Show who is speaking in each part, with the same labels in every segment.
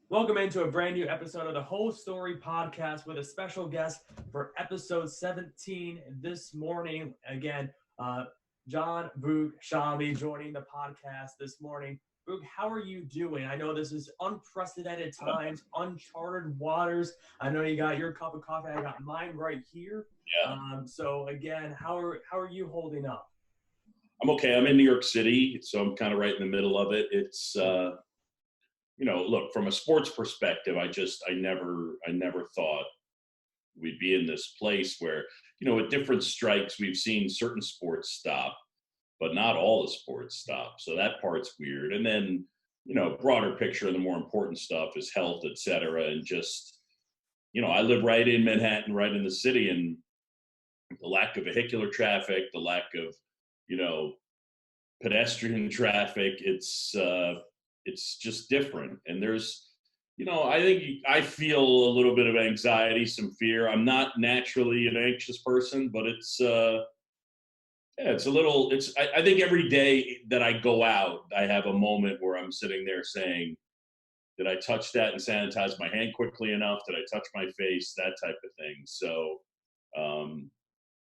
Speaker 1: Welcome into a brand new episode of the Whole Story Podcast with a special guest for episode 17 this morning. Again, John Boog Sciambi joining the podcast this morning. Boog, how are you doing? I know this is unprecedented times, uncharted waters. I know you got your cup of coffee. I got mine right here.
Speaker 2: Yeah,
Speaker 1: So again, how are you holding up?
Speaker 2: I'm okay. I'm in New York City, so I'm kind of right in the middle of it. It's look, from a sports perspective, I never thought we'd be in this place where, with different strikes, we've seen certain sports stop, but not all the sports stop. So that part's weird. And then, broader picture and the more important stuff is health, et cetera. And just, I live right in Manhattan, right in the city, and the lack of vehicular traffic, the lack of, you know, pedestrian traffic. It's just different, and there's, I think I feel a little bit of anxiety, some fear. I'm not naturally an anxious person, but it's a little. I think every day that I go out, I have a moment where I'm sitting there saying, "Did I touch that and sanitize my hand quickly enough? Did I touch my face?" That type of thing. So. Um,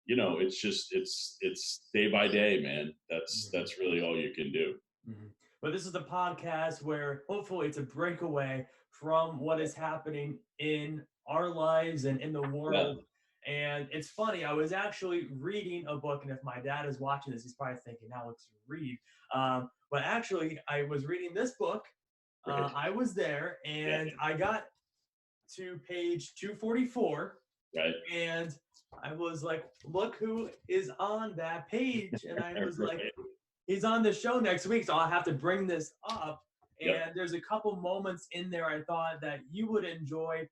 Speaker 2: it's just it's day by day, man. That's really all you can do.
Speaker 1: Mhm. But this is a podcast where hopefully it's a breakaway from what is happening in our lives and in the
Speaker 2: Yeah.
Speaker 1: world. And it's funny, I was actually reading a book, and if my dad is watching this, he's probably thinking, Alex, read. But actually, I was reading this book.
Speaker 2: Right.
Speaker 1: I was there,
Speaker 2: Yeah.
Speaker 1: and I got to page 244,
Speaker 2: Right.
Speaker 1: and I was like, look who is on that page. And I was like,
Speaker 2: Right.
Speaker 1: he's on the show next week, so I'll have to bring this up.
Speaker 2: Yep.
Speaker 1: And there's a couple moments in there I thought that you would enjoy,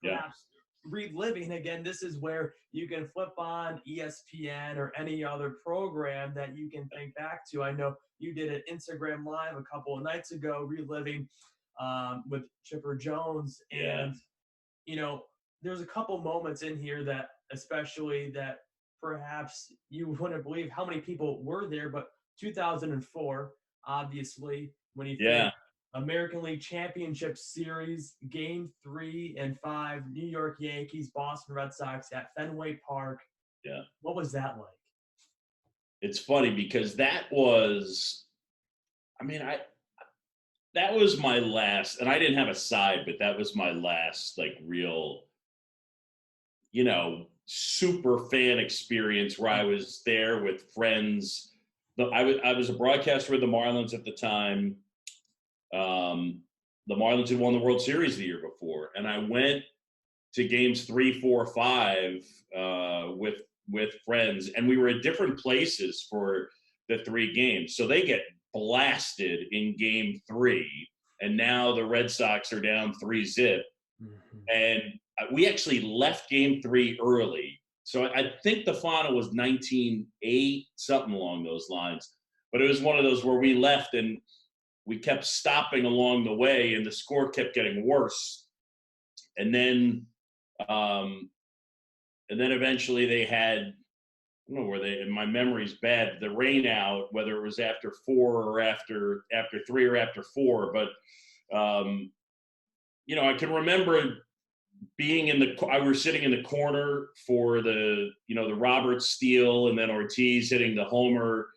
Speaker 2: Yeah.
Speaker 1: perhaps reliving. Again, this is where you can flip on ESPN or any other program that you can think back to. I know you did an Instagram live a couple of nights ago, reliving with Chipper Jones,
Speaker 2: Yeah.
Speaker 1: and you know, there's a couple moments in here that, especially that perhaps you wouldn't believe how many people were there, but 2004, obviously, when you
Speaker 2: Yeah.
Speaker 1: think American League Championship Series, Game 3 and 5, New York Yankees, Boston Red Sox at Fenway Park.
Speaker 2: Yeah.
Speaker 1: What was that like?
Speaker 2: It's funny because I mean, I that was my last, and I didn't have a side, but that was my last like real, super fan experience where I was there with friends. I was a broadcaster with the Marlins at the time. Um, the Marlins had won the World Series the year before, and I went to games 3, 4, 5 with friends, and we were at different places for the 3 games. So they get blasted in game 3, and now the Red Sox are down 3-zip,
Speaker 1: Mm-hmm.
Speaker 2: and we actually left game 3 early. So I think the final was 19-8, something along those lines. But it was one of those where we left and we kept stopping along the way, and the score kept getting worse. And then um, and then eventually they had, I don't know where they, and my memory's bad, the rain out, whether it was after 4 or after 3 or after 4. But I can remember I was sitting in the corner for the Robert Steele and then Ortiz hitting the homer.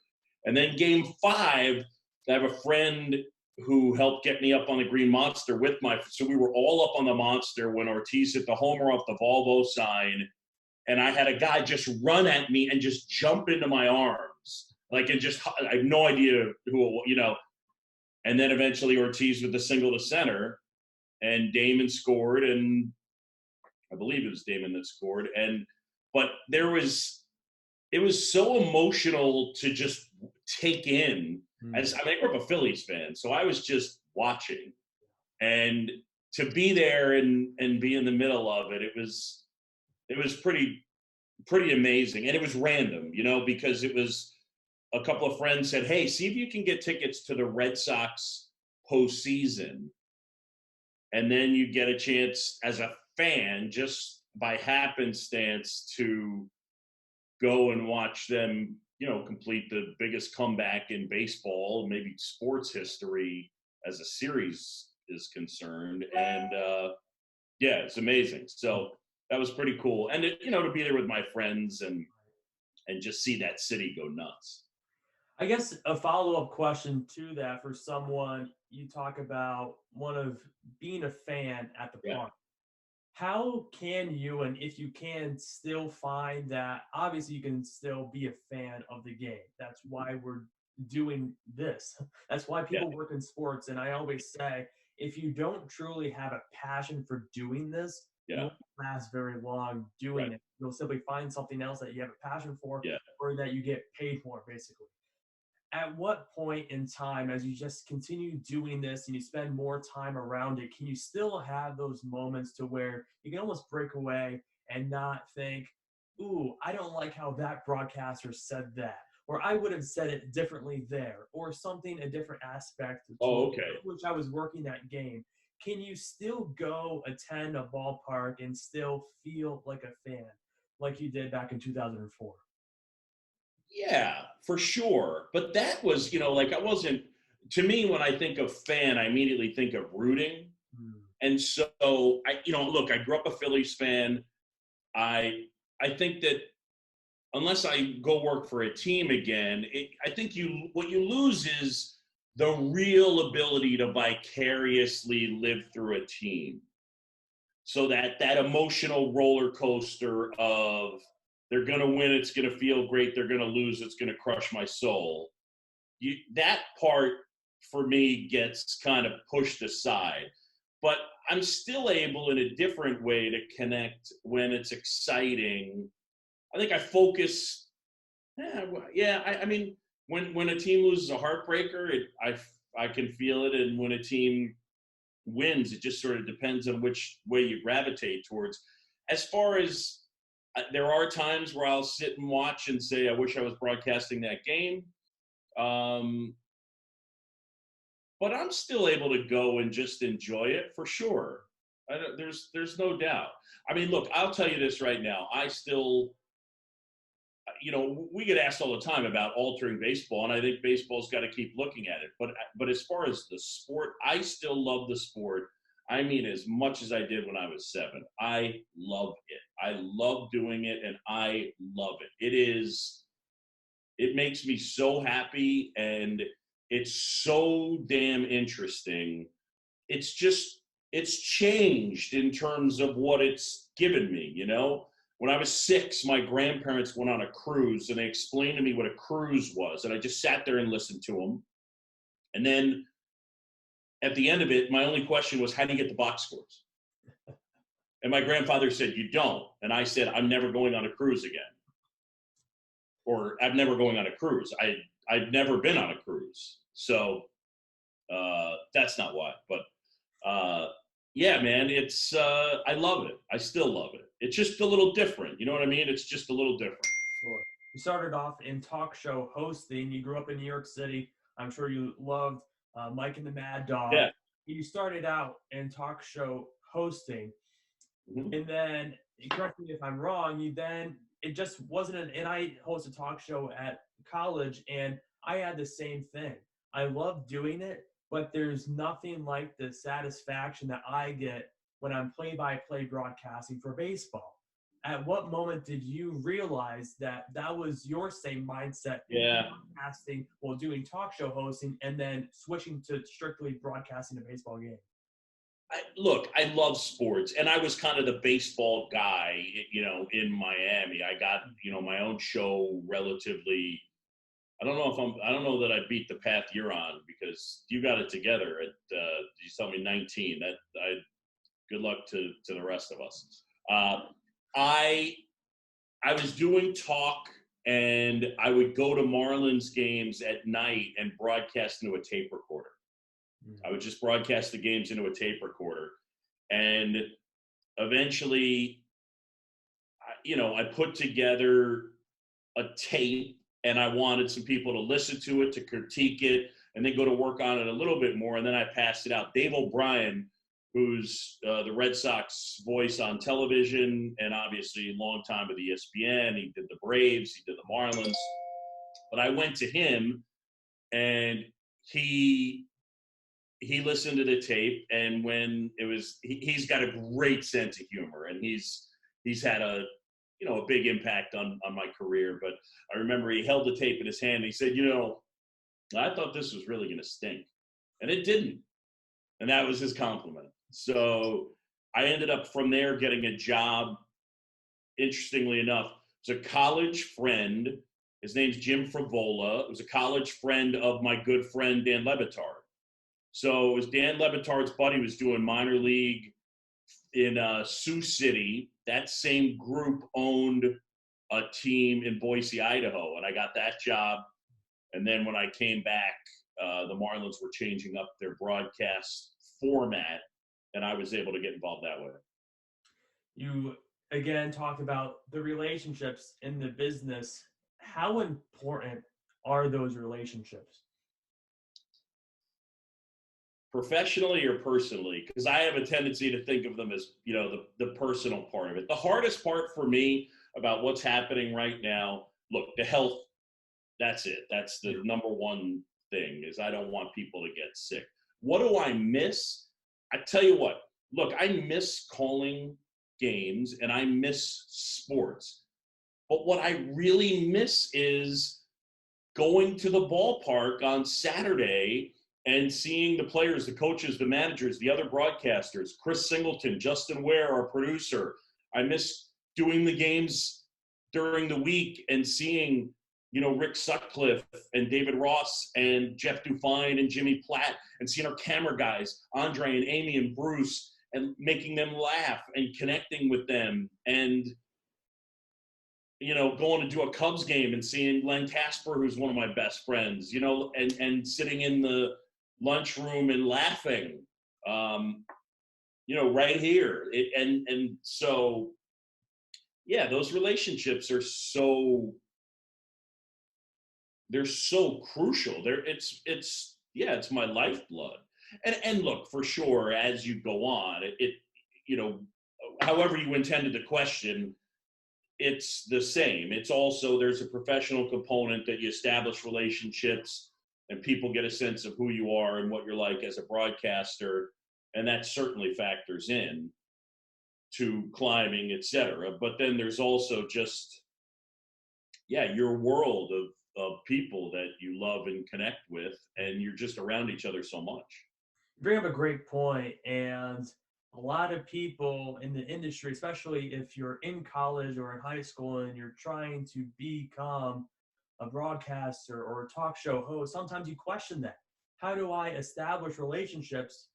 Speaker 2: And then game 5, I have a friend who helped get me up on the Green Monster so we were all up on the Monster when Ortiz hit the homer off the Volvo sign. And I had a guy just run at me and just jump into my arms. I have no idea who. And then eventually Ortiz with the single to center, and Damon scored, and I believe it was Damon that scored. But it was so emotional to just take in. I grew up a Phillies fan, so I was just watching, and to be there and be in the middle of it, it was pretty amazing, and it was random, because it was a couple of friends said, "Hey, see if you can get tickets to the Red Sox postseason, and then you get a chance as a fan, just by happenstance, to go and watch them, complete the biggest comeback in baseball, maybe sports history, as a series is concerned. And yeah, it's amazing. So that was pretty cool. And to be there with my friends and just see that city go nuts.
Speaker 1: I guess a follow-up question to that for someone, you talk about one of being a fan at the
Speaker 2: Yeah.
Speaker 1: park. How can you, and if you can, still find that? Obviously, you can still be a fan of the game. That's why we're doing this. That's why people work in sports. And I always say, if you don't truly have a passion for doing this, you won't last very long doing it. You'll simply find something else that you have a passion for, or that you get paid for, basically. At what point in time, as you just continue doing this and you spend more time around it, can you still have those moments to where you can almost break away and not think, ooh, I don't like how that broadcaster said that, or I would have said it differently there, or something, a different aspect to which I was working that game. Can you still go attend a ballpark and still feel like a fan like you did back in 2004?
Speaker 2: Yeah, for sure. But that was, like I wasn't, to me, when I think of fan, I immediately think of rooting. And so look, I grew up a Phillies fan. I think that unless I go work for a team again, I think what you lose is the real ability to vicariously live through a team. So that emotional roller coaster of they're going to win, it's going to feel great. They're going to lose, it's going to crush my soul. That part for me gets kind of pushed aside. But I'm still able in a different way to connect when it's exciting. I think I focus. I mean, when a team loses a heartbreaker, I can feel it, and when a team wins, it just sort of depends on which way you gravitate towards. As far as there are times where I'll sit and watch and say, I wish I was broadcasting that game. But I'm still able to go and just enjoy it for sure. There's no doubt. I mean, look, I'll tell you this right now. I still, we get asked all the time about altering baseball, and I think baseball's got to keep looking at it. But as far as the sport, I still love the sport. I mean, as much as I did when I was 7. I love it. I love doing it, and I love it. It makes me so happy, and it's so damn interesting. It's changed in terms of what it's given me, When I was 6, my grandparents went on a cruise, and they explained to me what a cruise was, and I just sat there and listened to them. And then at the end of it, my only question was, how do you get the box scores? And my grandfather said, you don't. And I said, I'm never going on a cruise again. Or I'm never going on a cruise. I've never been on a cruise. So that's not why. But yeah, man, it's I love it. I still love it. It's just a little different. You know what I mean? It's just a little different.
Speaker 1: Sure. You started off in talk show hosting. You grew up in New York City. I'm sure you loved Mike and the Mad Dog.
Speaker 2: Yeah.
Speaker 1: You started out in talk show hosting. And then, correct me if I'm wrong, it just wasn't and I host a talk show at college, and I had the same thing. I love doing it, but there's nothing like the satisfaction that I get when I'm play-by-play broadcasting for baseball. At what moment did you realize that was your same mindset broadcasting while doing talk show hosting and then switching to strictly broadcasting a baseball game?
Speaker 2: Look, I love sports, and I was kind of the baseball guy, in Miami. I got, my own show relatively. I don't know that I beat the path you're on, because you got it together at, you tell me 19. Good luck to the rest of us. I was doing talk, and I would go to Marlins games at night and broadcast into a tape recorder. I would just broadcast the games into a tape recorder. And eventually, I put together a tape, and I wanted some people to listen to it, to critique it, and then go to work on it a little bit more. And then I passed it out. Dave O'Brien, who's the Red Sox voice on television, and obviously a long time with ESPN. He did the Braves, he did the Marlins. But I went to him, and he he listened to the tape, and when it was, he's got a great sense of humor, and he's had a big impact on my career. But I remember he held the tape in his hand and he said, I thought this was really going to stink, and it didn't. And that was his compliment. So I ended up from there getting a job. Interestingly enough, it's a college friend. His name's Jim Frivola. It was a college friend of my good friend Dan Lebitard. So it was Dan Lebitard's buddy was doing minor league in Sioux City. That same group owned a team in Boise, Idaho, and I got that job. And then when I came back, the Marlins were changing up their broadcast format, and I was able to get involved that way.
Speaker 1: You, again, talked about the relationships in the business. How important are those relationships?
Speaker 2: Professionally or personally? Because I have a tendency to think of them as, the personal part of it. The hardest part for me about what's happening right now, look, the health, that's it. That's the number one thing, is I don't want people to get sick. What do I miss? I tell you what, look, I miss calling games and I miss sports. But what I really miss is going to the ballpark on Saturday and seeing the players, the coaches, the managers, the other broadcasters, Chris Singleton, Justin Ware, our producer. I miss doing the games during the week and seeing, Rick Sutcliffe and David Ross and Jeff Dufine and Jimmy Platt, and seeing our camera guys, Andre and Amy and Bruce, and making them laugh and connecting with them, and going to do a Cubs game and seeing Len Casper, who's one of my best friends, and sitting in the lunchroom and laughing, right here. And so, yeah, those relationships are they're so crucial. It's my lifeblood. And look, for sure, as you go on, however you intended the question, it's the same. It's also, there's a professional component that you establish relationships and people get a sense of who you are and what you're like as a broadcaster. And that certainly factors in to climbing, et cetera. But then there's also just, your world of people that you love and connect with, and you're just around each other so much.
Speaker 1: You bring up a great point, and a lot of people in the industry, especially if you're in college or in high school and you're trying to become a broadcaster or a talk show host, sometimes you question that. How do I establish relationships,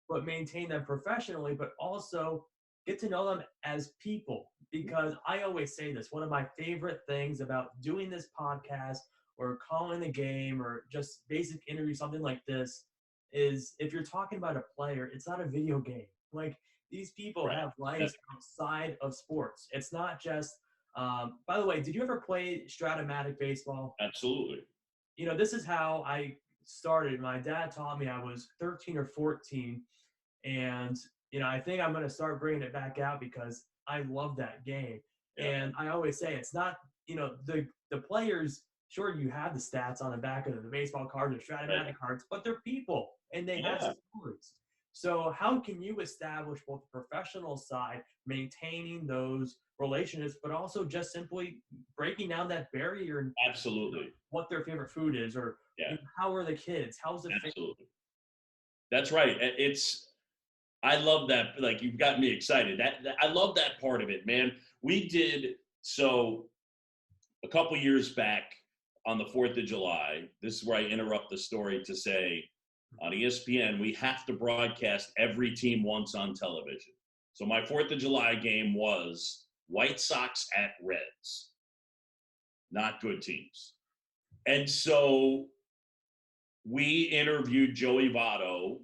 Speaker 1: but maintain them professionally, but also get to know them as people? Because I always say this, one of my favorite things about doing this podcast or calling the game or just basic interview, something like this, is if you're talking about a player, it's not a video game. Like, these people have lives outside of sports. It's not just, by the way, did you ever play Stratomatic baseball?
Speaker 2: Absolutely.
Speaker 1: This is how I started. My dad taught me. I was 13 or 14. And, I think I'm going to start bringing it back out because I love that game. Yeah. And I always say it's not, the players, sure, you have the stats on the back of the baseball cards or Stratomatic cards, but they're people and they have stories. So how can you establish both the professional side, maintaining those relationships, but also just simply breaking down that barrier and
Speaker 2: absolutely
Speaker 1: what their favorite food is, or how are the kids? How's the
Speaker 2: absolutely. That's right. I love that. Like, you've got me excited. I love that part of it, man. We did so a couple years back on the 4th of July. This is where I interrupt the story to say, on ESPN, we have to broadcast every team once on television. So my 4th of July game was White Sox at Reds. Not good teams. And so we interviewed Joey Votto,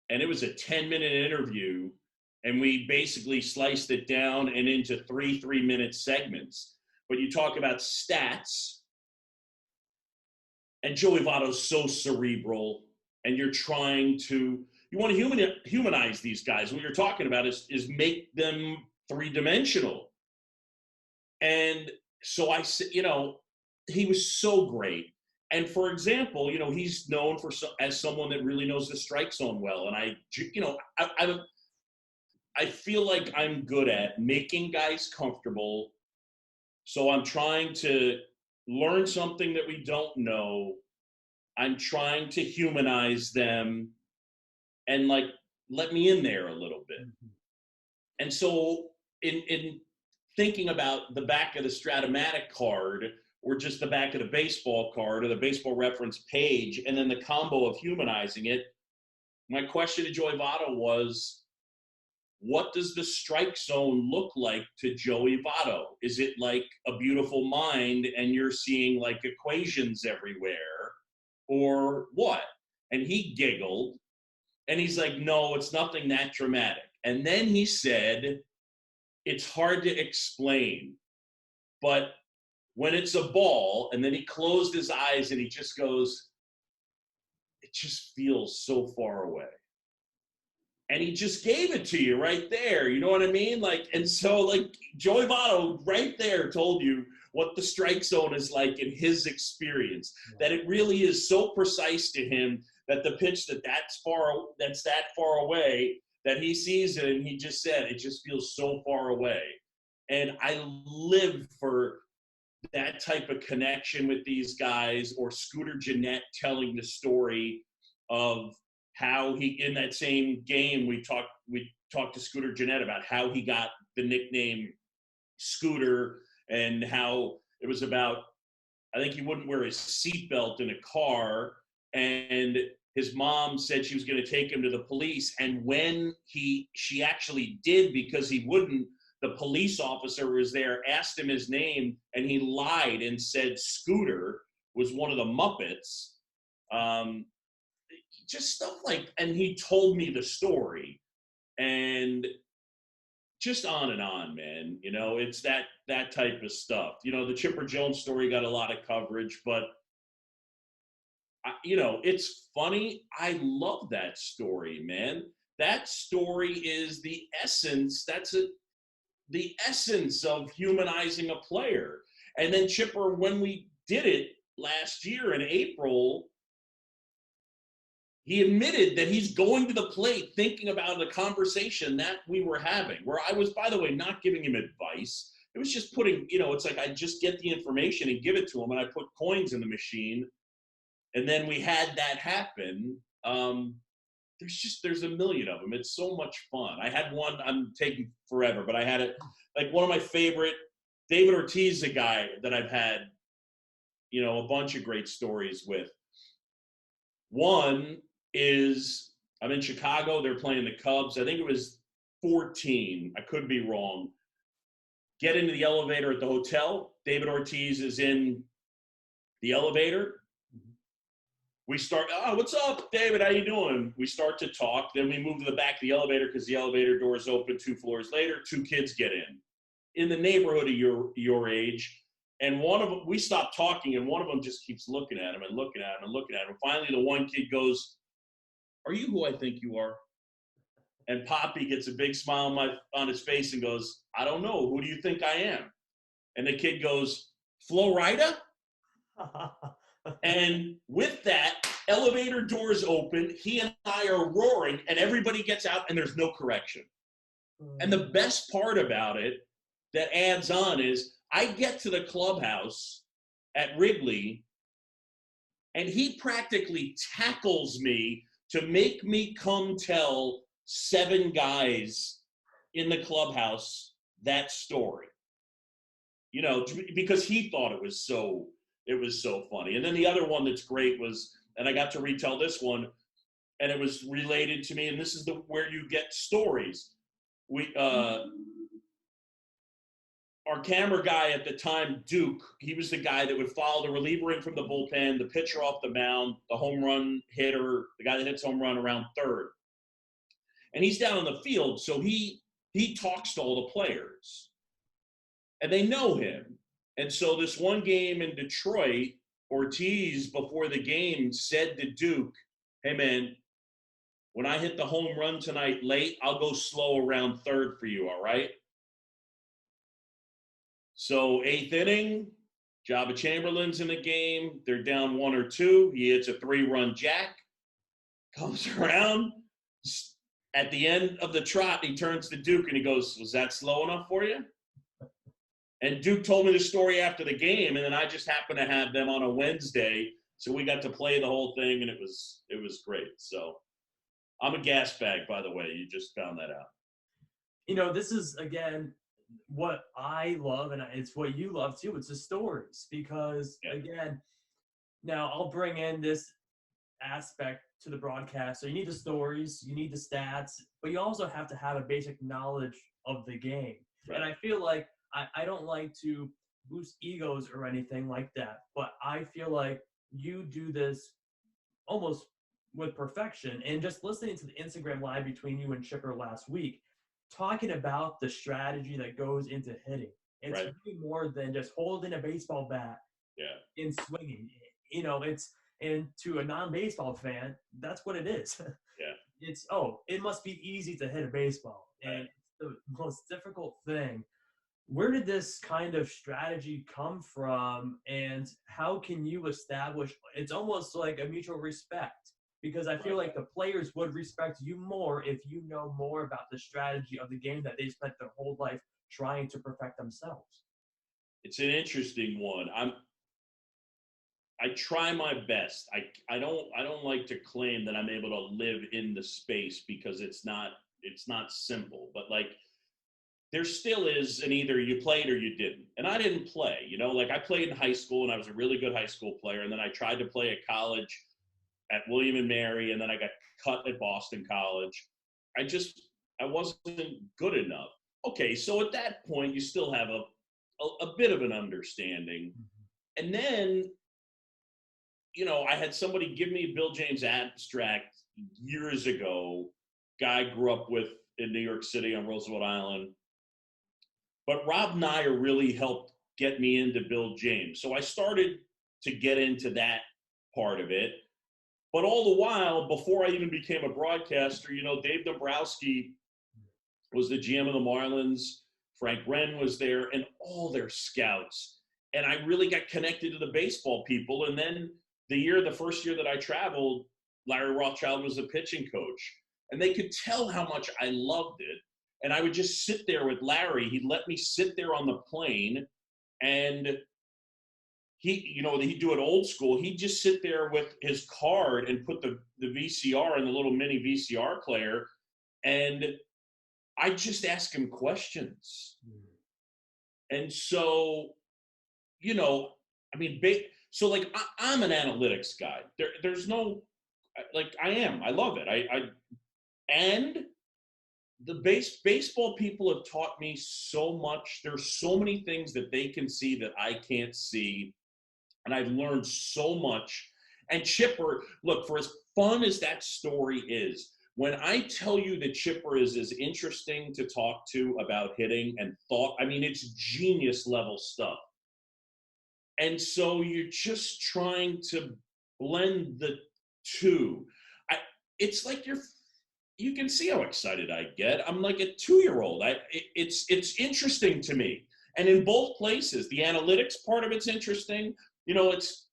Speaker 2: and it was a 10-minute interview, and we basically sliced it down and into 3-3-minute segments. But you talk about stats, and Joey Votto's so cerebral, and you're trying to – you want to humanize these guys. What you're talking about is make them three-dimensional. And so I said, he was so great. And for example, he's known as someone that really knows the strike zone well. And I feel like I'm good at making guys comfortable. So I'm trying to learn something that we don't know. I'm trying to humanize them and let me in there a little bit. And so in thinking about the back of the Stratomatic card, or just the back of the baseball card or the baseball reference page, and then the combo of humanizing it, my question to Joey Votto was, what does the strike zone look like to Joey Votto? Is it like a beautiful mind and you're seeing like equations everywhere, or what? And he giggled and he's like, no, it's nothing that dramatic. And then he said, it's hard to explain, but when it's a ball, and then he closed his eyes and he just goes, it just feels so far away. And he just gave it to you right there. You know what I mean? And so Joey Votto right there told you what the strike zone is like in his experience, that it really is so precise to him that the pitch that's that far away, that he sees it and he just said, it just feels so far away. And I live for that type of connection with these guys, or Scooter Gennett telling the story of how he, in that same game, we talked to Scooter Gennett about how he got the nickname Scooter, and how it was about, I think he wouldn't wear his seatbelt in a car, and his mom said she was going to take him to the police, and when she actually did, because he wouldn't, the police officer was there, asked him his name, and he lied and said Scooter was one of the Muppets. Just stuff and he told me the story, and just on and on, man. It's that type of stuff. The Chipper Jones story got a lot of coverage, but it's funny. I love that story, man. That story is the essence. The essence of humanizing a player. And then Chipper, when we did it last year in April, he admitted that he's going to the plate thinking about the conversation that we were having, where I was, by the way, not giving him advice. It was just putting, it's like I just get the information and give it to him, and I put coins in the machine. And then we had that happen. There's a million of them. It's so much fun. I had one, I'm taking forever, but I had it, one of my favorite, David Ortiz, a guy that I've had, a bunch of great stories with. One is, I'm in Chicago, they're playing the Cubs. I think it was 14, I could be wrong. Get into the elevator at the hotel. David Ortiz is in the elevator. We start, what's up, David? How you doing? We start to talk. Then we move to the back of the elevator because the elevator doors open 2 floors later. 2 kids get in the neighborhood of your age. And one of them, we stop talking, and one of them just keeps looking at him and looking at him and looking at him. Finally, the one kid goes, are you who I think you are? And Poppy gets a big smile on his face and goes, I don't know. Who do you think I am? And the kid goes, Flo Rida? And with that, elevator doors open, he and I are roaring, and everybody gets out, and there's no correction. And the best part about it that adds on is I get to the clubhouse at Wrigley, and he practically tackles me to make me come tell 7 guys in the clubhouse that story. Because he thought it was so funny. And then the other one that's great was, and I got to retell this one, and it was related to me, and this is where you get stories. Our camera guy at the time, Duke, he was the guy that would follow the reliever in from the bullpen, the pitcher off the mound, the home run hitter, the guy that hits home run around third. And he's down on the field, so he talks to all the players. And they know him. And so this one game in Detroit, Ortiz, before the game, said to Duke, hey, man, when I hit the home run tonight late, I'll go slow around third for you, all right? So 8th inning, Jabba Chamberlain's in the game. They're down 1 or 2. He hits a 3-run jack. Comes around. At the end of the trot, he turns to Duke and he goes, "Was that slow enough for you?" And Duke told me the story after the game, and then I just happened to have them on a Wednesday, so we got to play the whole thing, and it was great. So I'm a gas bag, by the way. You just found that out.
Speaker 1: You know, this is, again, what I love, and it's what you love too. It's the stories because, again, now I'll bring in this aspect to the broadcast. So you need the stories, you need the stats, but you also have to have a basic knowledge of the game. Right. And I feel like I don't like to boost egos or anything like that, but I feel like you do this almost with perfection. And just listening to the Instagram live between you and Chipper last week, talking about the strategy that goes into hitting. It's really more than just holding a baseball bat and swinging. You know, and to a non-baseball fan, that's what it is. It's, it must be easy to hit a baseball. And it's the most difficult thing. Where did this kind of strategy come from, and how can you establish, it's almost like a mutual respect, because I feel like the players would respect you more if you know more about the strategy of the game that they spent their whole life trying to perfect themselves.
Speaker 2: It's an interesting one. I try my best. I don't like to claim that I'm able to live in the space, because it's not simple. But like, there still is an either you played or you didn't. And I didn't play, you know, like I played in high school and I was a really good high school player. And then I tried to play at college at William and Mary. And then I got cut at Boston College. I wasn't good enough. Okay. So at that point, you still have a bit of an understanding. And then, you know, I had somebody give me a Bill James abstract years ago, guy I grew up with in New York City on Roosevelt Island. But Rob Nyer really helped get me into Bill James. So I started to get into that part of it. But all the while, before I even became a broadcaster, you know, Dave Dombrowski was the GM of the Marlins. Frank Wren was there, and all their scouts. And I really got connected to the baseball people. And then the first year that I traveled, Larry Rothschild was the pitching coach. And they could tell how much I loved it. And I would just sit there with Larry. He'd let me sit there on the plane, and he'd do it old school. He'd just sit there with his card and put the VCR in the little mini VCR player, and I'd just ask him questions. And so, you know, I mean, so like I'm an analytics guy. There's no, like, I love it. And the baseball people have taught me so much. There's so many things that they can see that I can't see. And I've learned so much. And Chipper, look, for as fun as that story is, when I tell you that Chipper is as interesting to talk to about hitting and thought, I mean, it's genius level stuff. And so you're just trying to blend the two. It's like you can see how excited I get. I'm like a 2-year-old. It's interesting to me. And in both places, the analytics part of it's interesting. You know, it's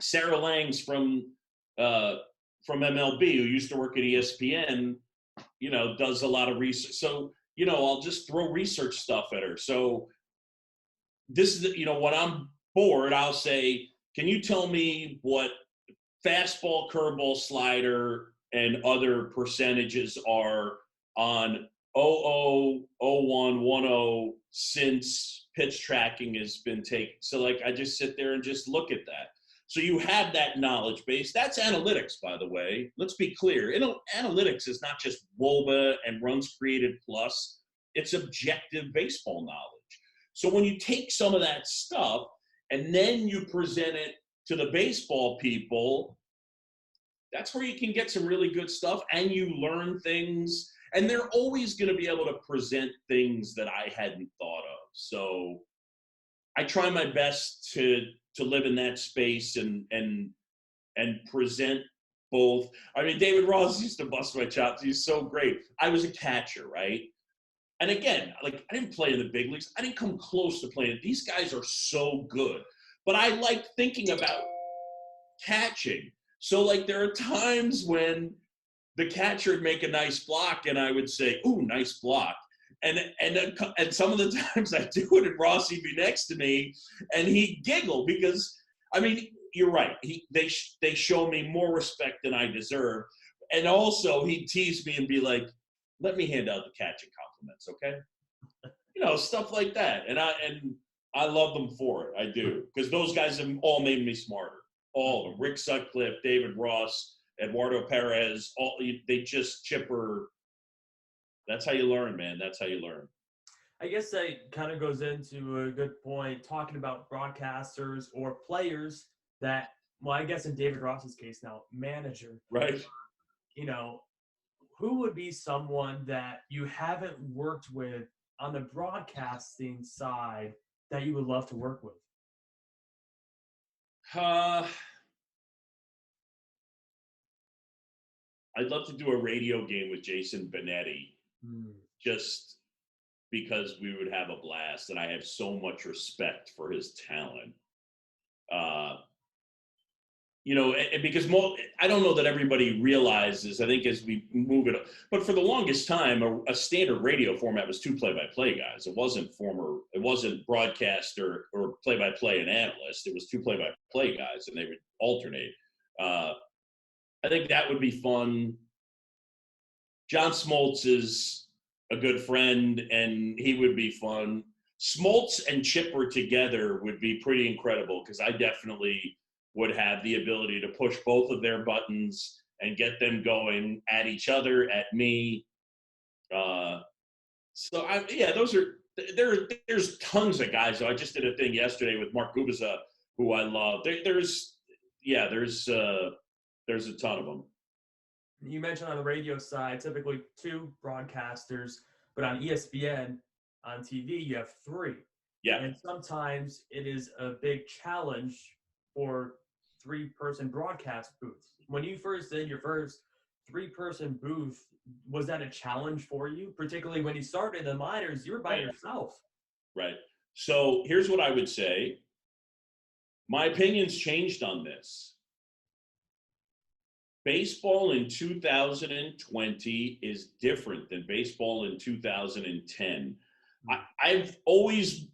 Speaker 2: Sarah Langs from MLB, who used to work at ESPN, you know, does a lot of research. So, you know, I'll just throw research stuff at her. So this is, you know, when I'm bored, I'll say, can you tell me what fastball, curveball, slider, and other percentages are on 00, 01, 10 since pitch tracking has been taken? So like, I just sit there and just look at that. So you have that knowledge base. That's analytics, by the way. Let's be clear. Analytics is not just WOBA and runs created plus. It's objective baseball knowledge. So when you take some of that stuff and then you present it to the baseball people, that's where you can get some really good stuff, and you learn things, and they're always going to be able to present things that I hadn't thought of. So I try my best to live in that space and present both. I mean, David Ross used to bust my chops. He's so great. I was a catcher, right? And again, like, I didn't play in the big leagues. I didn't come close to playing. These guys are so good. but I like thinking about catching. So like there are times when the catcher would make a nice block and I would say, "Ooh, nice block." And some of the times I do it and Rossi be next to me and he'd giggle because, I mean, you're right. They show me more respect than I deserve. And also he'd tease me and be like, "Let me hand out the catching compliments, okay?" Stuff like that. And I love them for it. I do. Because those guys have all made me smarter. All of them. Rick Sutcliffe, David Ross, Eduardo Perez, they just chipper. That's how you learn, man. That's how you learn.
Speaker 1: I guess that kind of goes into a good point, talking about broadcasters or players that, well, I guess in David Ross's case now, manager.
Speaker 2: Right.
Speaker 1: Who would be someone that you haven't worked with on the broadcasting side that you would love to work with?
Speaker 2: I'd love to do a radio game with Jason Benetti, just because we would have a blast, and I have so much respect for his talent. And because I don't know that everybody realizes, I think as we move it up, but for the longest time, a standard radio format was 2 play-by-play guys. It wasn't broadcaster or play-by-play and analyst. It was 2 play-by-play guys, and they would alternate. I think that would be fun. John Smoltz is a good friend, and he would be fun. Smoltz and Chipper together would be pretty incredible because I definitely would have the ability to push both of their buttons and get them going at each other, at me. There's tons of guys. I just did a thing yesterday with Mark Gubiza, who I love. There's a ton of them.
Speaker 1: You mentioned on the radio side, typically 2 broadcasters, but on ESPN, on TV, you have 3.
Speaker 2: Yeah.
Speaker 1: And sometimes it is a big challenge for 3-person broadcast booth. When you first did your first 3-person booth, was that a challenge for you? Particularly when you started in the minors, you were by yourself.
Speaker 2: Right. So here's what I would say. My opinion's changed on this. Baseball in 2020 is different than baseball in 2010. I've always,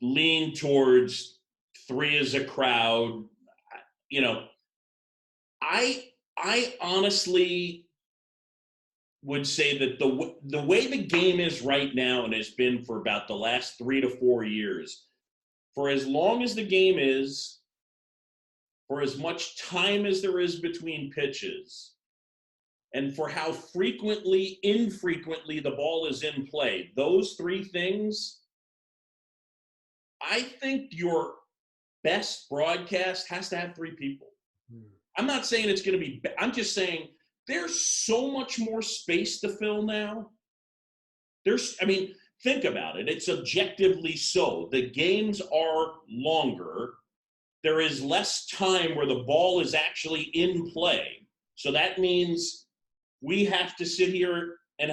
Speaker 2: leaned towards 3 as a crowd. I honestly would say that the way the game is right now and has been for about the last 3 to 4 years, for as long as the game is, for as much time as there is between pitches, and for how infrequently the ball is in play, those 3 things, I think your best broadcast has to have 3 people. I'm not saying it's going to be, I'm just saying there's so much more space to fill now. Think about it. It's objectively so. The games are longer. There is less time where the ball is actually in play. So that means we have to sit here and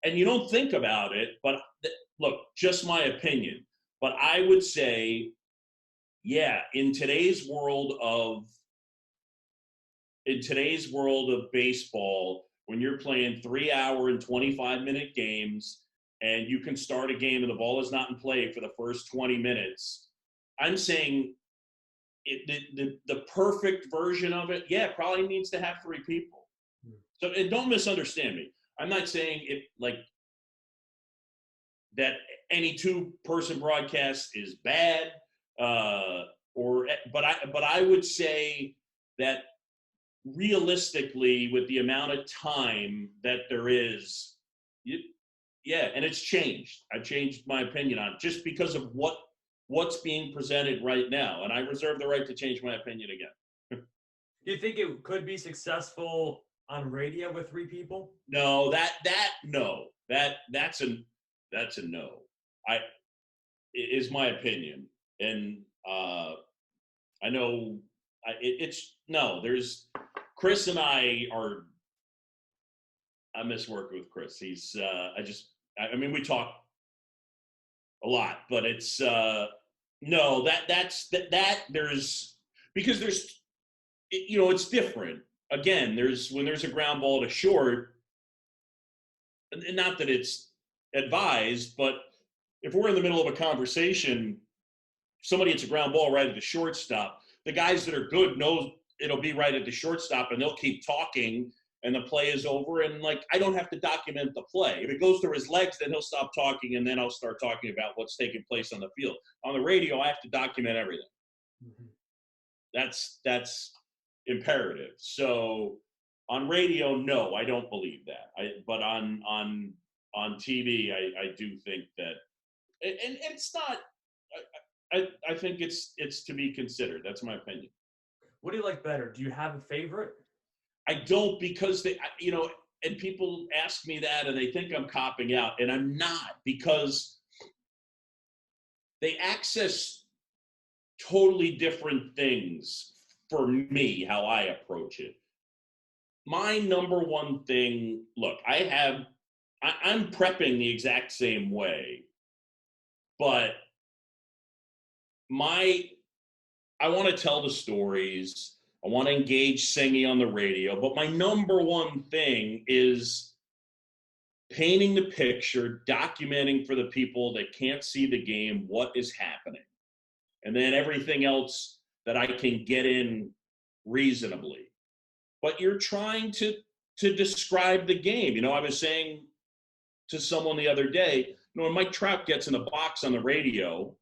Speaker 2: and you don't think about it, but look, just my opinion. But I would say, yeah, in today's world of baseball, when you're playing 3-hour and 25-minute games, and you can start a game and the ball is not in play for the first 20 minutes, I'm saying the perfect version of it, probably needs to have 3 people. So, and don't misunderstand me. I'm not saying it like that any 2-person broadcast is bad, but I would say that realistically, with the amount of time that there is, and it's changed. I've changed my opinion on it just because of what's being presented right now, and I reserve the right to change my opinion again.
Speaker 1: Do you think it could be successful on radio with 3 people?
Speaker 2: No, that's a no. Is my opinion, and I know it's no. There's Chris and I miss working with Chris. He's we talk a lot, but it's No, that there's, because there's, it's different. Again, when there's a ground ball to short, and not that it's advised, but if we're in the middle of a conversation, somebody hits a ground ball right at the shortstop, the guys that are good know it'll be right at the shortstop, and they'll keep talking, and the play is over. And like, I don't have to document the play. If it goes through his legs, then he'll stop talking, and then I'll start talking about what's taking place on the field. On the radio, I have to document everything. Mm-hmm. That's imperative. So on radio, no, I don't believe that. But on TV, I do think that, and it's not. I think it's to be considered. That's my opinion.
Speaker 1: What do you like better? Do you have a favorite?
Speaker 2: I don't, because and people ask me that and they think I'm copping out, and I'm not, because they access totally different things for me, how I approach it. My number one thing, look, I'm prepping the exact same way, but I want to tell the stories. I want to engage singing on the radio, but my number one thing is painting the picture, documenting for the people that can't see the game what is happening. And then everything else that I can get in reasonably. But you're trying to describe the game. I was saying to someone the other day, when Mike Trout gets in the box on the radio,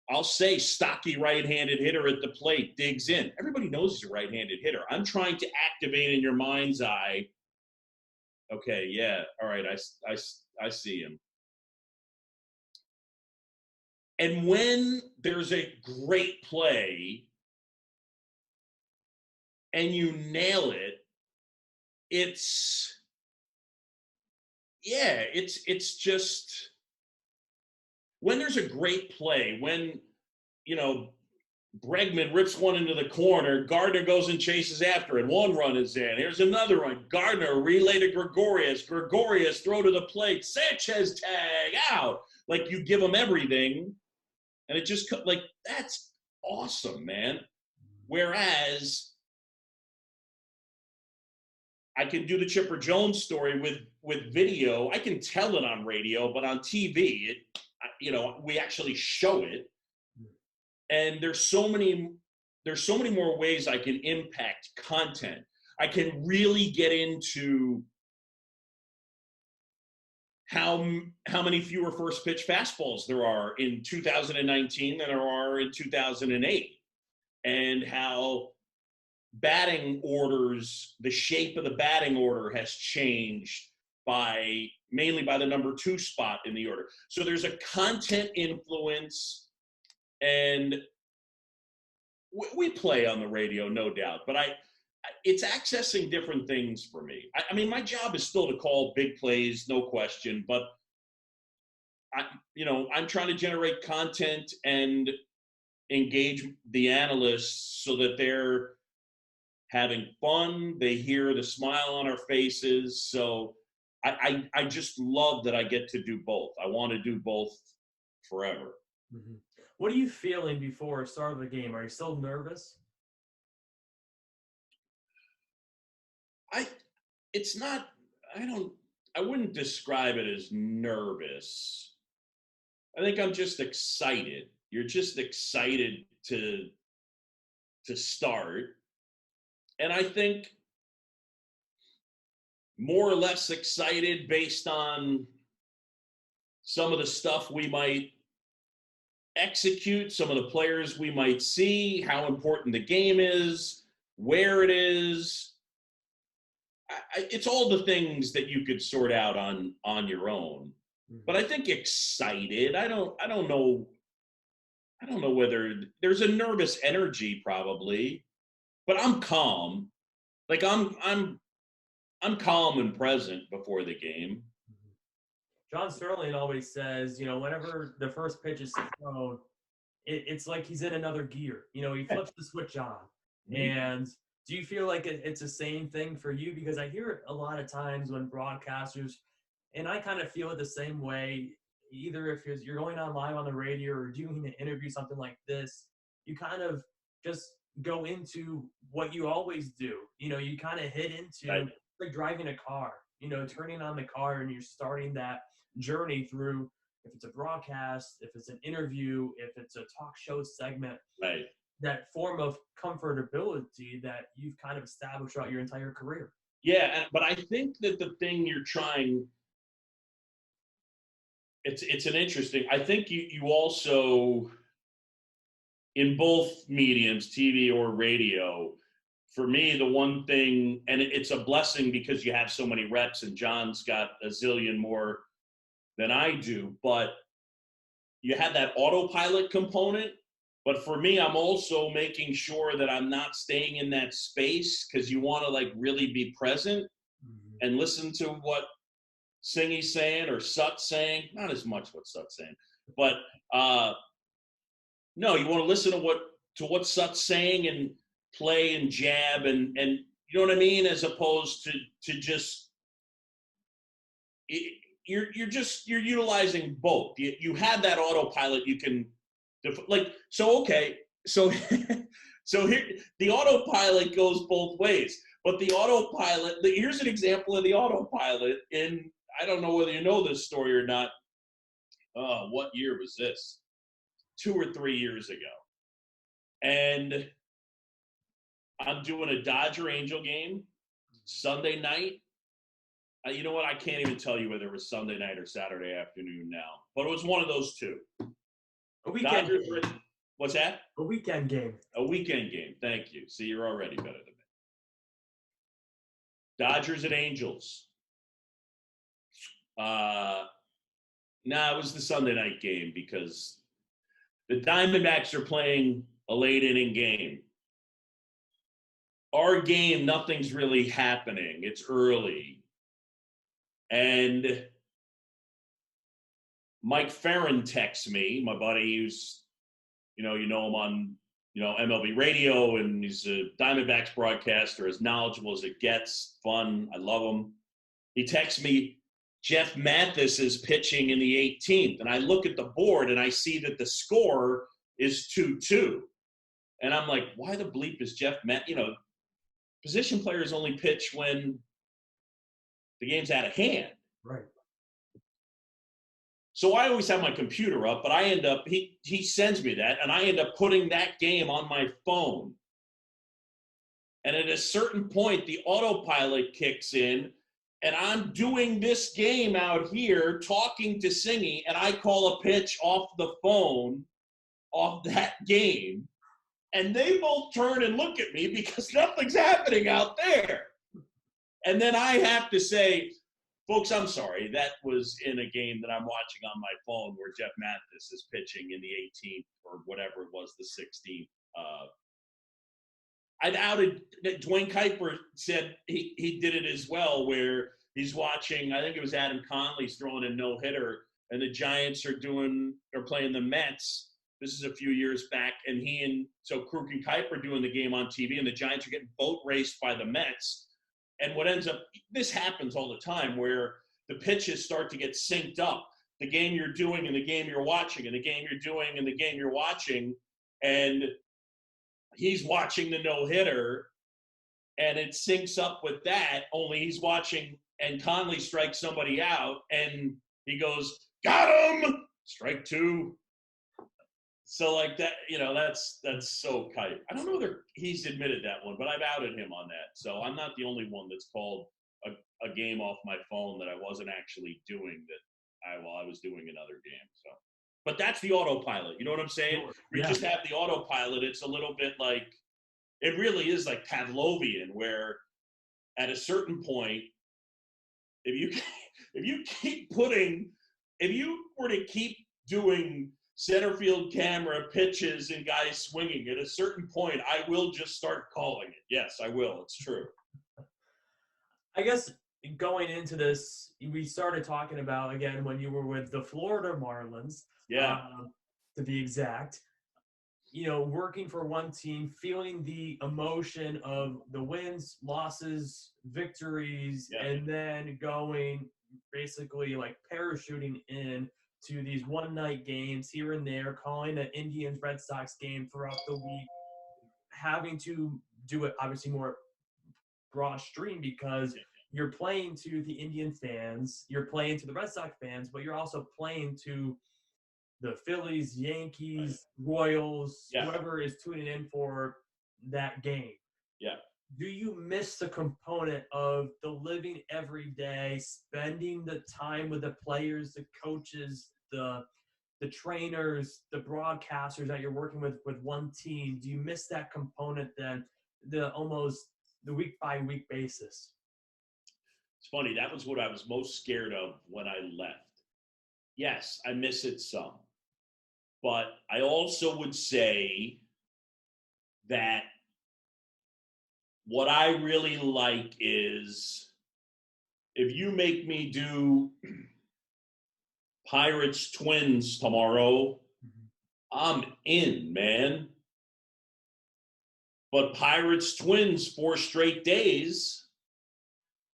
Speaker 2: I'll say stocky right-handed hitter at the plate, digs in. Everybody knows he's a right-handed hitter. I'm trying to activate in your mind's eye, okay, yeah, all right, I see him. And when there's a great play and you nail it, it's just, when there's a great play, when, Bregman rips one into the corner, Gardner goes and chases after it. One run is in. Here's another one. Gardner relay to Gregorius. Gregorius throw to the plate. Sanchez tag out. Like, you give them everything, and it just, like, that's awesome, man. Whereas I can do the Chipper Jones story with video. I can tell it on radio, but on TV, we actually show it. And there's so many more ways I can impact content. I can really get into how many fewer first pitch fastballs there are in 2019 than there are in 2008, and how batting orders, the shape of the batting order has changed mainly by the number 2 spot in the order. So there's a content influence. And we play on the radio, no doubt, but it's accessing different things for me. I mean, my job is still to call big plays, no question, but I'm trying to generate content and engage the analysts so that they're having fun. They hear the smile on our faces. So I just love that I get to do both. I want to do both forever.
Speaker 1: Mm-hmm. What are you feeling before the start of the game? Are you still nervous?
Speaker 2: I wouldn't describe it as nervous. I think I'm just excited. You're just excited to start. And I think more or less excited based on some of the stuff we might execute, some of the players we might see, how important the game is, where it is. It's all the things that you could sort out on your own. But I think excited. I don't know whether there's a nervous energy probably, but I'm calm. Like I'm calm and present before the game.
Speaker 1: John Sterling always says, whenever the first pitch is thrown, it's like he's in another gear. He flips the switch on. And do you feel like it's the same thing for you? Because I hear it a lot of times when broadcasters, and I kind of feel it the same way, either if you're going on live on the radio or doing an interview, something like this, you kind of just go into what you always do. You kind of hit into
Speaker 2: Right.
Speaker 1: like driving a car, turning on the car and you're starting that journey through, if it's a broadcast, if it's an interview, if it's a talk show segment,
Speaker 2: Right.
Speaker 1: that form of comfortability that you've kind of established throughout your entire career.
Speaker 2: Yeah, but I think that the thing you're trying, it's an interesting. I think you also, in both mediums, TV or radio, for me, the one thing, and it's a blessing because you have so many reps, and John's got a zillion more than I do, but you have that autopilot component. But for me, I'm also making sure that I'm not staying in that space, because you want to like really be present and listen to what Singy's saying or Sut's saying. Not as much what Sut's saying, but no, you want to listen to what Sut's saying and play and jab and you know what I mean, as opposed to just you're utilizing both. You have that autopilot. You can like so okay so so here the autopilot goes both ways. But the autopilot, here's an example of the autopilot. In I don't know whether you know this story or not. What year was this? 2 or 3 years ago. And I'm doing a Dodger Angel game Sunday night. You know what? I can't even tell you whether it was Sunday night or Saturday afternoon now, but it was one of those two.
Speaker 1: A weekend
Speaker 2: Dodgers,
Speaker 1: game.
Speaker 2: what's that?
Speaker 1: A weekend game.
Speaker 2: A weekend game. Thank you. See, you're already better than me. Dodgers at Angels. It was the Sunday night game because the Diamondbacks are playing a late inning game. Our game, nothing's really happening. It's early. And Mike Ferrin texts me, my buddy who's, you know him on, MLB radio, and he's a Diamondbacks broadcaster, as knowledgeable as it gets, fun. I love him. He texts me, Jeff Mathis is pitching in the 18th. And I look at the board and I see that the score is 2-2. And I'm like, why the bleep is Jeff Mathis? Position players only pitch when the game's out of hand.
Speaker 1: Right.
Speaker 2: So I always have my computer up, but I end up, he sends me that, and I end up putting that game on my phone. And at a certain point, the autopilot kicks in, and I'm doing this game out here, talking to Singy, and I call a pitch off the phone, off that game, and they both turn and look at me because nothing's happening out there. And then I have to say, folks, I'm sorry. That was in a game that I'm watching on my phone where Jeff Mathis is pitching in the 18th or whatever it was, the 16th. I doubted that Dwayne Kuiper said he did it as well, where he's watching, I think it was Adam Conley's throwing a no-hitter, and the Giants are playing the Mets. This is a few years back, and so Kruk and Kuiper doing the game on TV, and the Giants are getting boat raced by the Mets. And what ends up, this happens all the time, where the pitches start to get synced up. The game you're doing and the game you're watching, and the game you're doing and the game you're watching. And he's watching the no-hitter, and it syncs up with that, only he's watching, and Conley strikes somebody out, and he goes, got him! Strike 2. So like that, that's so kite. I don't know that he's admitted that one, but I've outed him on that. So I'm not the only one that's called a game off my phone that I wasn't actually doing while I was doing another game. So, but that's the autopilot. You know what I'm saying?
Speaker 1: Sure.
Speaker 2: We
Speaker 1: Yeah.
Speaker 2: just have the autopilot. It's a little bit like, it really is like Pavlovian, where at a certain point, if you were to keep doing center field camera pitches and guys swinging, at a certain point, I will just start calling it. Yes, I will. It's true.
Speaker 1: I guess going into this, we started talking about, again, when you were with the Florida Marlins,
Speaker 2: Yeah.
Speaker 1: To be exact, working for one team, feeling the emotion of the wins, losses, victories,
Speaker 2: Yeah.
Speaker 1: and then going basically like parachuting in to these one-night games here and there, calling an Indians-Red Sox game throughout the week, having to do it obviously more broad stream because you're playing to the Indian fans, you're playing to the Red Sox fans, but you're also playing to the Phillies, Yankees, Royals,
Speaker 2: Yeah.
Speaker 1: whoever is tuning in for that game.
Speaker 2: Yeah.
Speaker 1: Do you miss the component of the living every day, spending the time with the players, the coaches, the trainers, the broadcasters that you're working with one team? Do you miss that component then, the almost the week by week basis?
Speaker 2: It's funny. That was what I was most scared of when I left. Yes, I miss it some. But I also would say that what I really like is if you make me do Pirates Twins tomorrow, I'm in, man. But Pirates Twins 4 straight days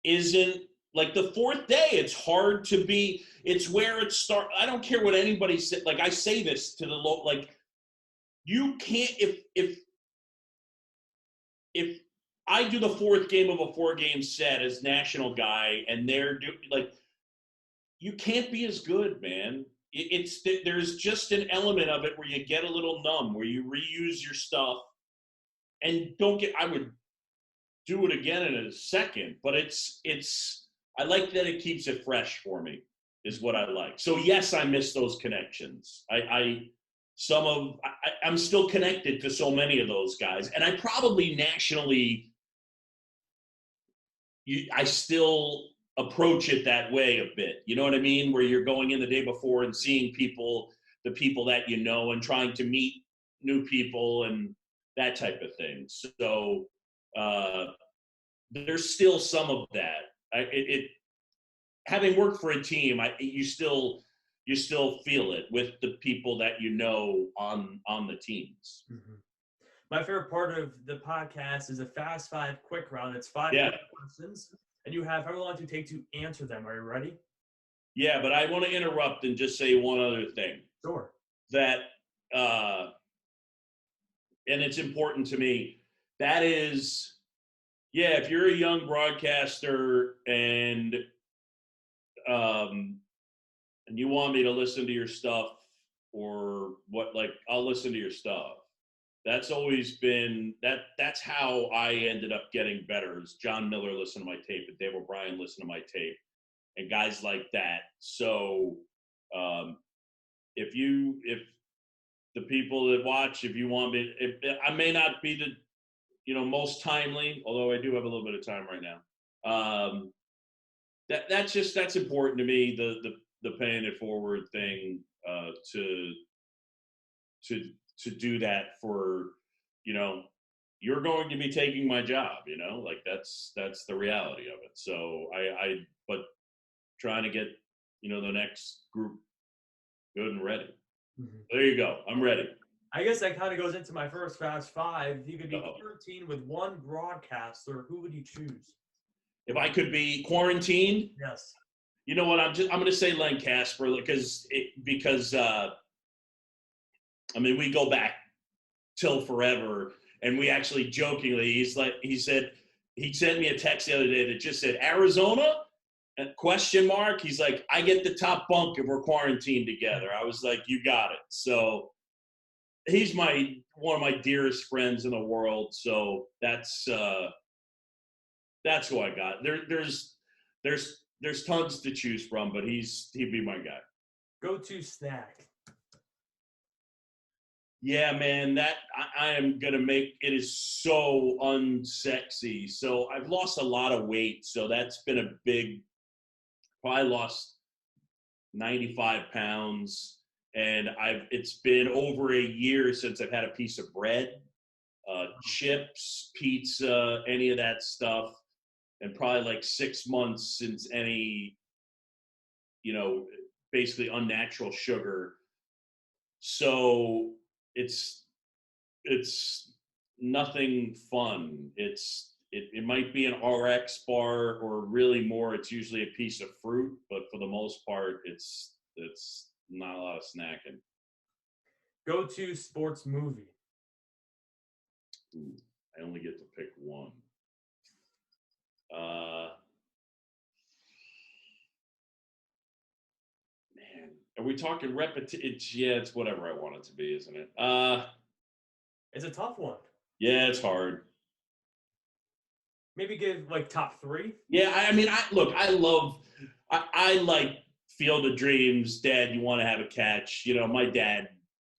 Speaker 2: isn't like the fourth day. It's hard to be. It's where it starts. I don't care what anybody said. Like I say this to the like you can't if I do the fourth game of a 4-game set as national guy and they're like you can't be as good, man. There's just an element of it where you get a little numb, where you reuse your stuff and I would do it again in a second, but I like that it keeps it fresh for me is what I like. So yes, I miss those connections. I'm still connected to so many of those guys, and I probably nationally, I still approach it that way a bit. You know what I mean? Where you're going in the day before and seeing the people that you know, and trying to meet new people and that type of thing. So there's still some of that. Having worked for a team, you still feel it with the people that you know on the teams.
Speaker 1: Mm-hmm. My favorite part of the podcast is a fast 5 quick round. It's 5 quick questions, and you have however long to take to answer them. Are you ready?
Speaker 2: Yeah, but I want to interrupt and just say one other thing.
Speaker 1: Sure.
Speaker 2: That, and it's important to me, that is, if you're a young broadcaster and you want me to listen to your stuff or what, like, I'll listen to your stuff. That's always been, that's how I ended up getting better, is John Miller listened to my tape and Dave O'Brien listened to my tape and guys like that. So if the people that watch, if you want me, I may not be the most timely, although I do have a little bit of time right now. That's important to me, the paying it forward thing, to do that for, you're going to be taking my job, like that's the reality of it. So but trying to get, the next group good and ready. Mm-hmm. There you go. I'm ready.
Speaker 1: I guess that kind of goes into my first Fast 5. If you could be quarantined with one broadcaster, who would you choose?
Speaker 2: If I could be quarantined?
Speaker 1: Yes.
Speaker 2: You know what? I'm going to say Len Casper because we go back till forever, and we actually jokingly, he said he sent me a text the other day that just said Arizona ? He's like, I get the top bunk if we're quarantined together. I was like, you got it. So he's one of my dearest friends in the world. So that's who I got. There's tons to choose from, but he'd be my guy.
Speaker 1: Go-to snack.
Speaker 2: Yeah, man, that I am going to make, it is so unsexy. So I've lost a lot of weight. So that's been a big, probably lost 95 pounds. And it's been over a year since I've had a piece of bread, chips, pizza, any of that stuff. And probably like 6 months since any, basically unnatural sugar. So it's nothing fun. It might be an RX bar, or really more, it's usually a piece of fruit, but for the most part, it's not a lot of snacking.
Speaker 1: Go-to sports movie.
Speaker 2: Ooh, I only get to pick one. Man, are we talking Yeah, it's whatever I want it to be, isn't it?
Speaker 1: It's a tough one.
Speaker 2: Yeah, it's hard.
Speaker 1: Maybe give like top 3.
Speaker 2: Yeah, I mean, I like Field of Dreams. Dad, you want to have a catch? You know, my dad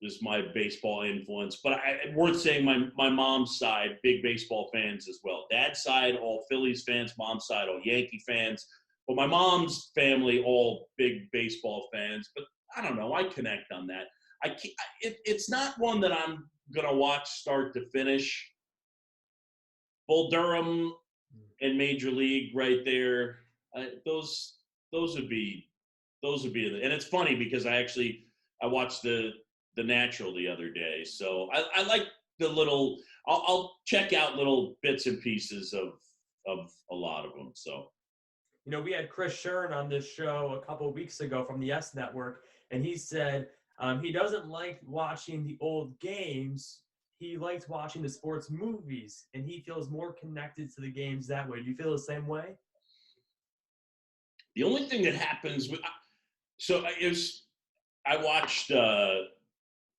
Speaker 2: is my baseball influence, but worth saying my mom's side, big baseball fans as well. Dad's side, all Phillies fans. Mom's side, all Yankee fans. But my mom's family, all big baseball fans. But I don't know. I connect on that. It's not one that I'm gonna watch start to finish. Bull Durham and Major League right there. Those would be and it's funny because I watched the Natural the other day, so I like the little. I'll check out little bits and pieces of a lot of them. So,
Speaker 1: you know, we had Chris Schilling on this show a couple of weeks ago from the S Network, and he said he doesn't like watching the old games. He likes watching the sports movies, and he feels more connected to the games that way. Do you feel the same way?
Speaker 2: The only thing that happens I watched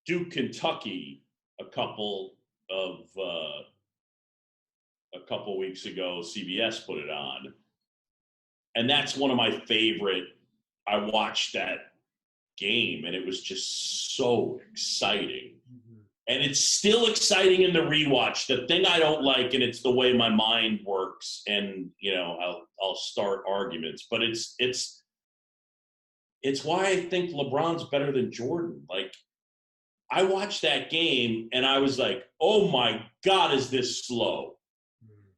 Speaker 2: Duke, Kentucky a couple weeks ago. CBS put it on, and that's one of my favorite. I watched that game, and it was just so exciting. Mm-hmm. And it's still exciting in the rewatch. The thing I don't like, and it's the way my mind works, and you know, I'll start arguments, but it's why I think LeBron's better than Jordan. Like, I watched that game and I was like, oh my God, is this slow? Mm-hmm.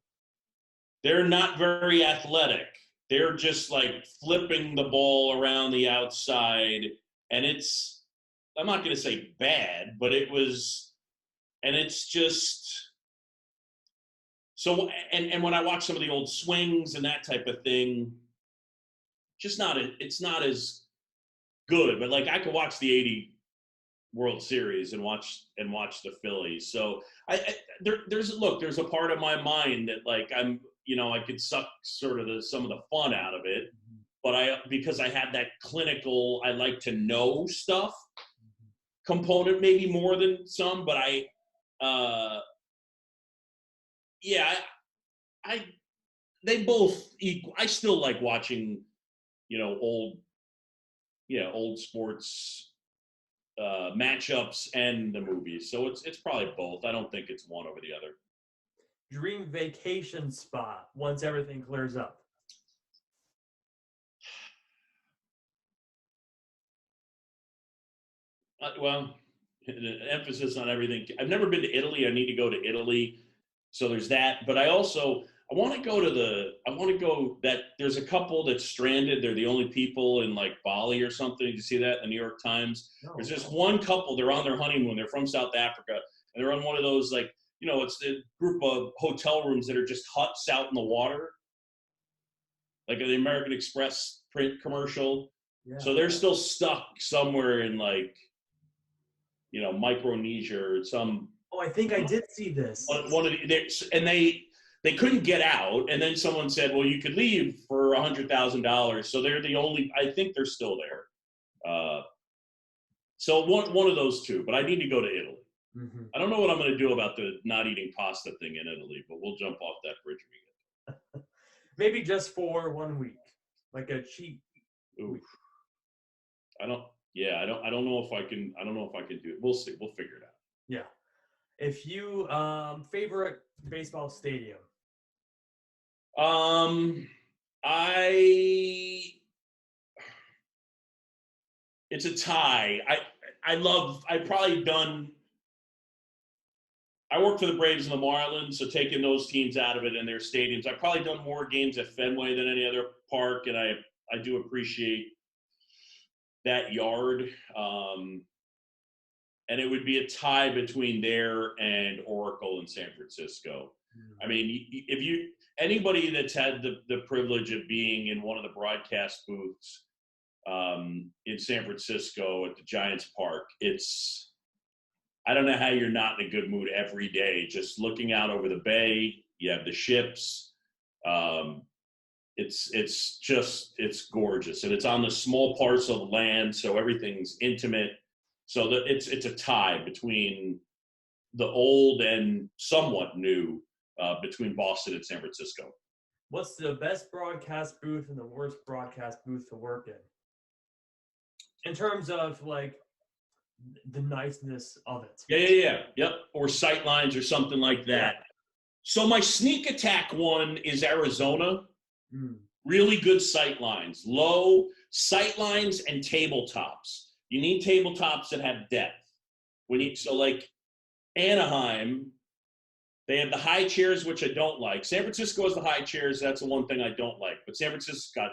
Speaker 2: They're not very athletic. They're just like flipping the ball around the outside. And I'm not going to say bad, but it's just, so, and when I watch some of the old swings and that type of thing, it's not as good, but like I could watch the 80 World Series and watch the Phillies. So there's a part of my mind that like I could suck sort of some of the fun out of it, but because I have that clinical, I like to know stuff component maybe more than some, but they both equal. I still like watching, old sports matchups and the movies. So it's probably both. I don't think it's one over the other.
Speaker 1: Dream vacation spot once everything clears up.
Speaker 2: Well, emphasis on everything. I've never been to Italy. I need to go to Italy. So there's that. But I want to go that there's a couple that's stranded. They're the only people in like Bali or something. Did you see that in the New York Times? No. There's just one couple. They're on their honeymoon. They're from South Africa. And they're on one of those, like, it's the group of hotel rooms that are just huts out in the water. Like the American Express print commercial. Yeah. So they're still stuck somewhere in like, Micronesia or some.
Speaker 1: Oh, I think I did see this.
Speaker 2: They couldn't get out, and then someone said, "Well, you could leave for $100,000." So they're the only. I think they're still there. So one of those two. But I need to go to Italy. Mm-hmm. I don't know what I'm going to do about the not eating pasta thing in Italy, but we'll jump off that bridge when we get.
Speaker 1: Maybe just for 1 week, like a cheap.
Speaker 2: Oof. I don't know if I can. I don't know if I can do it. We'll see. We'll figure it out.
Speaker 1: Yeah. If you favorite baseball stadium.
Speaker 2: It's a tie. I worked for the Braves and the Marlins, so taking those teams out of it and their stadiums, I've probably done more games at Fenway than any other park, and I do appreciate that yard. And it would be a tie between there and Oracle in San Francisco. Mm-hmm. I mean, anybody that's had the privilege of being in one of the broadcast booths in San Francisco at the Giants Park. I don't know how you're not in a good mood every day. Just looking out over the bay, you have the ships. It's gorgeous, and it's on the small parcel of land, so everything's intimate. So it's a tie between the old and somewhat new, between Boston and San Francisco.
Speaker 1: What's the best broadcast booth and the worst broadcast booth to work in terms of like the niceness of it?
Speaker 2: Yep. Or sight lines or something like that. Yeah. So my sneak attack one is Arizona. Really good sight lines, low sight lines and tabletops. You need tabletops that have depth. So like Anaheim, they have the high chairs, which I don't like. San Francisco has the high chairs. That's the one thing I don't like. But San Francisco's got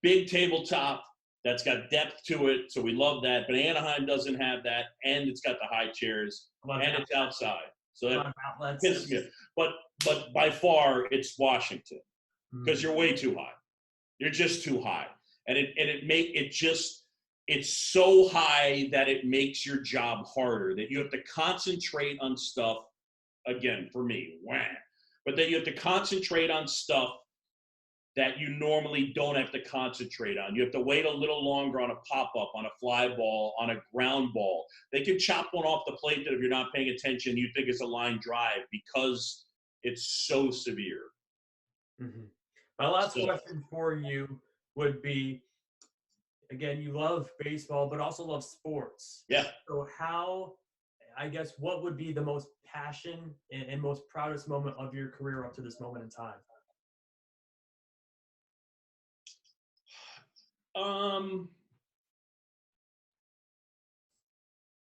Speaker 2: big tabletop that's got depth to it, so we love that. But Anaheim doesn't have that, and it's got the high chairs, and it's outside. So that pisses me off. But by far, it's Washington, because you're way too high. You're just too high, and it's so high that it makes your job harder. That you have to concentrate on stuff. Again, for me, but then you have to concentrate on stuff that you normally don't have to concentrate on. You have to wait a little longer on a pop-up, on a fly ball, on a ground ball. They can chop one off the plate that if you're not paying attention, you think it's a line drive because it's so severe.
Speaker 1: Mm-hmm. My last question for you would be, again, you love baseball, but also love sports.
Speaker 2: Yeah.
Speaker 1: So what would be the most passion and most proudest moment of your career up to this moment in time?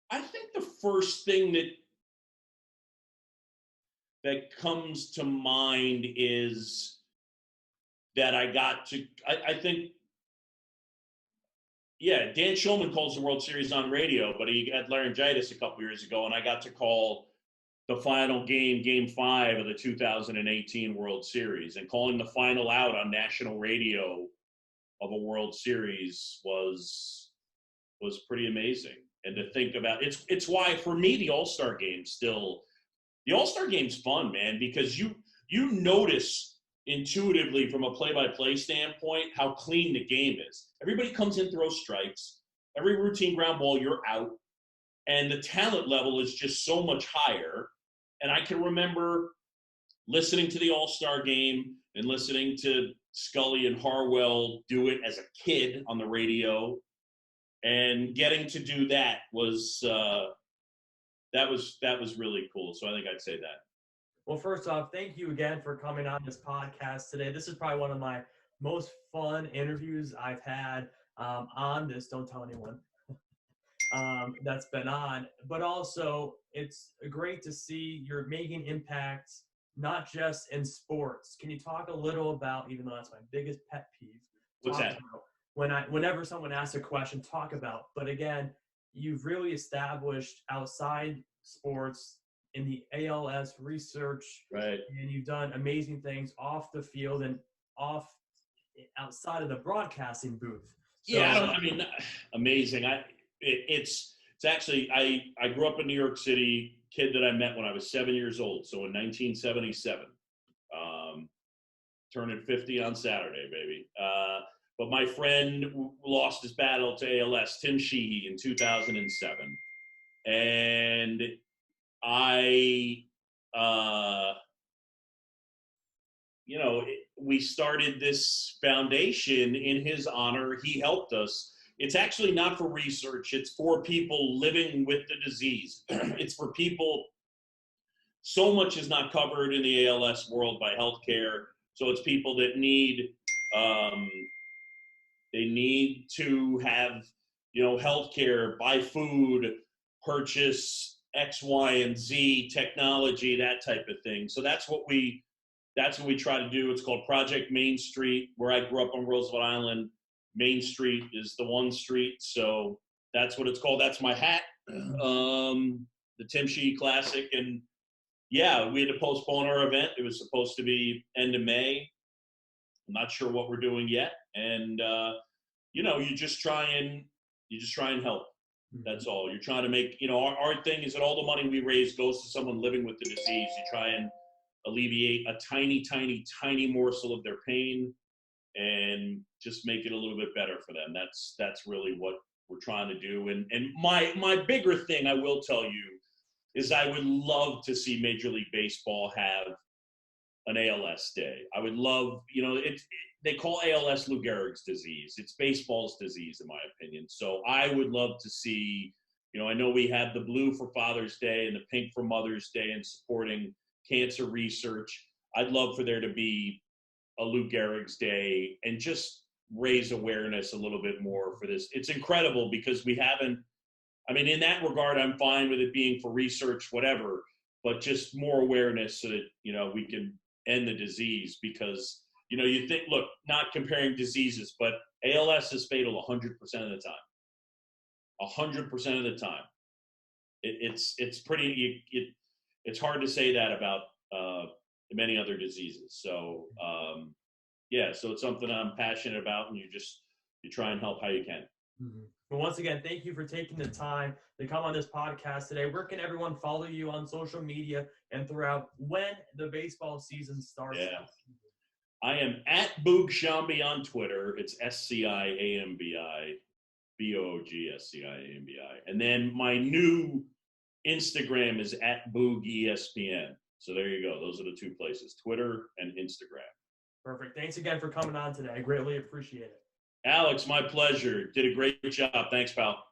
Speaker 2: I think the first thing that comes to mind is that I think Dan Shulman calls the World Series on radio, but he had laryngitis a couple years ago, and I got to call the final game 5 of the 2018 World Series, and calling the final out on national radio of a World Series was pretty amazing. And to think about, it's why for me the All-Star Game's fun, man, because you notice intuitively from a play-by-play standpoint how clean the game is. Everybody comes in, throws strikes, every routine ground ball, you're out, and the talent level is just so much higher. And I can remember listening to the All-Star Game and listening to Scully and Harwell do it as a kid on the radio, and getting to do that was really cool. So I think I'd say that.
Speaker 1: Well, first off, thank you again for coming on this podcast today. This is probably one of my most fun interviews I've had on this. Don't tell anyone that's been on. But also, it's great to see you're making impacts, not just in sports. Can you talk a little about, even though that's my biggest pet peeve,
Speaker 2: what's that?
Speaker 1: Whenever someone asks a question, talk about. But again, you've really established outside sports in the ALS research,
Speaker 2: right? And
Speaker 1: you've done amazing things off the field and outside of the broadcasting booth.
Speaker 2: So, amazing. It's actually I grew up in New York City. Kid that I met when I was 7 years old. So in 1977, turning 50 on Saturday, baby. But my friend lost his battle to ALS, Tim Sheehy, in 2007. And we started this foundation in his honor. He helped us. It's actually not for research. It's for people living with the disease. It's for people. So much is not covered in the ALS world by healthcare. So it's people that need to have, healthcare, buy food, purchase X, Y, and Z technology, that type of thing. So that's what we try to do. It's called Project Main Street. Where I grew up on Roosevelt Island, Main Street is the one street. So that's what it's called. That's my hat. The Tim Sheehy Classic. And yeah, we had to postpone our event. It was supposed to be end of May. I'm not sure what we're doing yet. And you just try and help. That's all. You're trying to make, our thing is that all the money we raise goes to someone living with the disease. You try and alleviate a tiny, tiny, tiny morsel of their pain and just make it a little bit better for them. That's really what we're trying to do. And my bigger thing, I will tell you, is I would love to see Major League Baseball have an ALS day. I would love, they call ALS Lou Gehrig's disease. It's baseball's disease, in my opinion. So I would love to see, I know we have the blue for Father's Day and the pink for Mother's Day and supporting cancer research. I'd love for there to be a Lou Gehrig's Day and just raise awareness a little bit more for this. It's incredible because we haven't, in that regard, I'm fine with it being for research, whatever, but just more awareness so that, we can end the disease because, you think, look, not comparing diseases, but ALS is fatal 100% of the time. 100% of the time. It's it's hard to say that about many other diseases. So, so it's something I'm passionate about, and you try and help how you can.
Speaker 1: Mm-hmm. Well, once again, thank you for taking the time to come on this podcast today. Where can everyone follow you on social media and throughout when the baseball season starts?
Speaker 2: Yeah. I am at Boog Sciambi on Twitter. It's SCIAMBI, BOOGSCIAMBI. And then my new Instagram is at Boog ESPN. So there you go. Those are the two places, Twitter and Instagram.
Speaker 1: Perfect. Thanks again for coming on today. I greatly appreciate it.
Speaker 2: Alex, my pleasure. Did a great job. Thanks, pal.